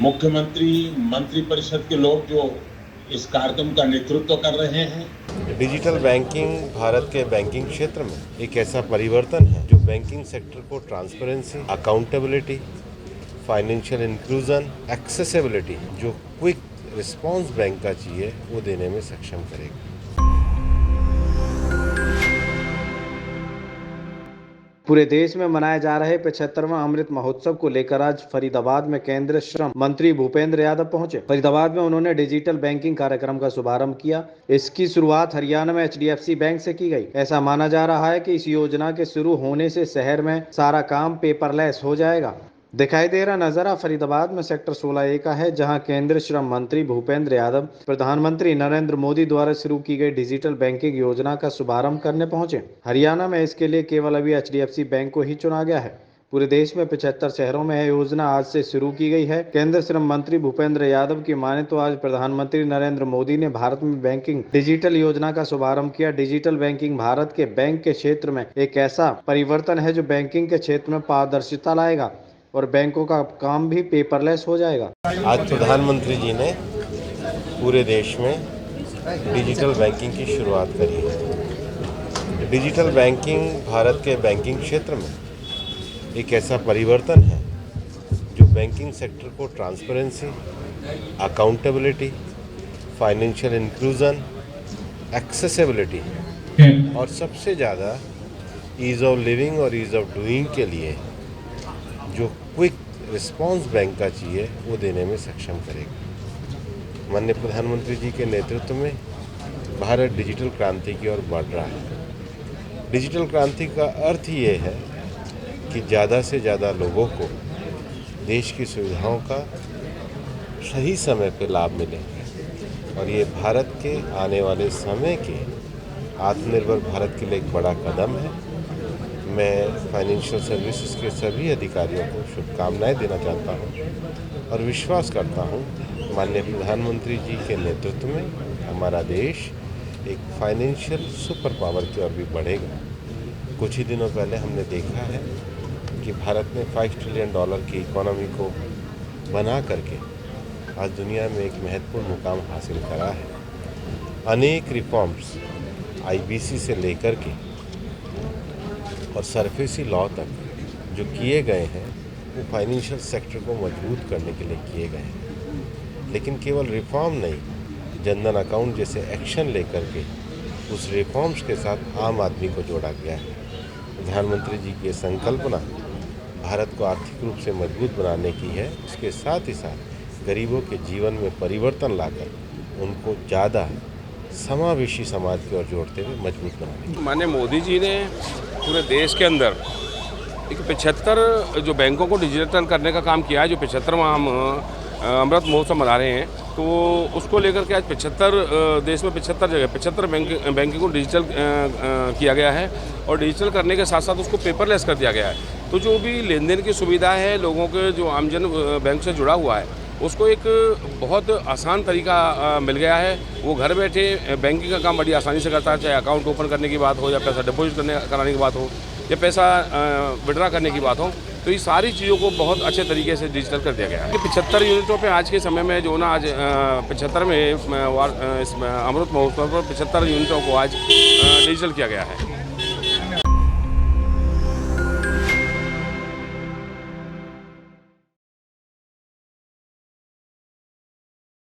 मुख्यमंत्री मंत्रिपरिषद के लोग जो इस कार्यक्रम का नेतृत्व कर रहे हैं। डिजिटल बैंकिंग भारत के बैंकिंग क्षेत्र में एक ऐसा परिवर्तन है जो बैंकिंग सेक्टर को transparency, accountability, financial inclusion, accessibility जो क्विक रिस्पांस बैंक का चाहिए वो देने में सक्षम करेगा। पूरे देश में मनाए जा रहे 75वां अमृत महोत्सव को लेकर आज फरीदाबाद में केंद्रीय श्रम मंत्री भूपेंद्र यादव पहुंचे। फरीदाबाद में उन्होंने डिजिटल बैंकिंग कार्यक्रम का शुभारंभ किया। इसकी शुरुआत हरियाणा में HDFC बैंक से की गई। ऐसा माना जा रहा है कि इस योजना के शुरू होने से शहर में सारा काम पेपरलेस हो जाएगा। दिखाई दे रहा नजारा फरीदाबाद में सेक्टर 16A का है, जहां केंद्रीय श्रम मंत्री भूपेंद्र यादव प्रधानमंत्री नरेंद्र मोदी द्वारा शुरू की गई डिजिटल बैंकिंग योजना का शुभारंभ करने पहुंचे। हरियाणा में इसके लिए केवल अभी HDFC बैंक को ही चुना गया है। पूरे देश में 75 शहरों में यह योजना आज से शुरू की गई है। केंद्रीय श्रम मंत्री भूपेंद्र यादव की माने तो आज प्रधानमंत्री नरेंद्र मोदी ने भारत में बैंकिंग डिजिटल योजना का शुभारंभ किया। डिजिटल बैंकिंग भारत के बैंक के क्षेत्र में एक ऐसा परिवर्तन है जो बैंकिंग के क्षेत्र में पारदर्शिता लाएगा और बैंकों का काम भी पेपरलेस हो जाएगा। आज प्रधानमंत्री जी ने पूरे देश में डिजिटल बैंकिंग की शुरुआत करी है। डिजिटल बैंकिंग भारत के बैंकिंग क्षेत्र में एक ऐसा परिवर्तन है जो बैंकिंग सेक्टर को transparency, accountability, financial inclusion, accessibility और सबसे ज़्यादा ईज़ ऑफ लिविंग और ईज़ ऑफ डूइंग के लिए जो क्विक रिस्पांस बैंक का चाहिए वो देने में सक्षम करेगा। माननीय प्रधानमंत्री जी के नेतृत्व में भारत डिजिटल क्रांति की ओर बढ़ रहा है। डिजिटल क्रांति का अर्थ ये है कि ज़्यादा से ज़्यादा लोगों को देश की सुविधाओं का सही समय पर लाभ मिले और ये भारत के आने वाले समय के आत्मनिर्भर भारत के लिए एक बड़ा कदम है। मैं फाइनेंशियल सर्विसेज के सभी अधिकारियों को शुभकामनाएं देना चाहता हूं और विश्वास करता हूं माननीय प्रधानमंत्री जी के नेतृत्व में हमारा देश एक फाइनेंशियल सुपर पावर की ओर भी बढ़ेगा। कुछ ही दिनों पहले हमने देखा है कि भारत ने $5 ट्रिलियन की इकोनॉमी को बना करके आज दुनिया में एक महत्वपूर्ण मुकाम हासिल करा है। अनेक रिफॉर्म्स IBC से लेकर के और सरफेसी लॉ तक जो किए गए हैं वो फाइनेंशियल सेक्टर को मजबूत करने के लिए किए गए हैं। लेकिन केवल रिफॉर्म नहीं, जनधन अकाउंट जैसे एक्शन लेकर के उस रिफॉर्म्स के साथ आम आदमी को जोड़ा गया है। प्रधानमंत्री जी की संकल्पना भारत को आर्थिक रूप से मजबूत बनाने की है। इसके साथ ही साथ गरीबों के जीवन में परिवर्तन लाकर उनको ज़्यादा समावेशी समाज की ओर जोड़ते हुए मजबूत बनाने। माननीय मोदी जी ने पूरे देश के अंदर एक 75 जो बैंकों को डिजिटल करने का काम किया है, जो 75वां हम अमृत महोत्सव मना रहे हैं, तो उसको लेकर के आज 75 देश में 75 जगह 75 बैंकिंग को डिजिटल किया गया है और डिजिटल करने के साथ साथ उसको पेपरलेस कर दिया गया है। तो जो भी लेन देन की सुविधा है, लोगों के जो आमजन बैंक से जुड़ा हुआ है, उसको एक बहुत आसान तरीका मिल गया है। वो घर बैठे बैंकिंग का काम बड़ी आसानी से करता है, चाहे अकाउंट ओपन करने की बात हो या पैसा डिपॉजिट कराने की बात हो या पैसा विड्रा करने की बात हो। तो ये सारी चीज़ों को बहुत अच्छे तरीके से डिजिटल कर दिया गया है। 75 यूनिटों पे आज के समय में जो ना आज 75 में अमृत महोत्सव पर 75 यूनिटों को आज डिजिटल किया गया है।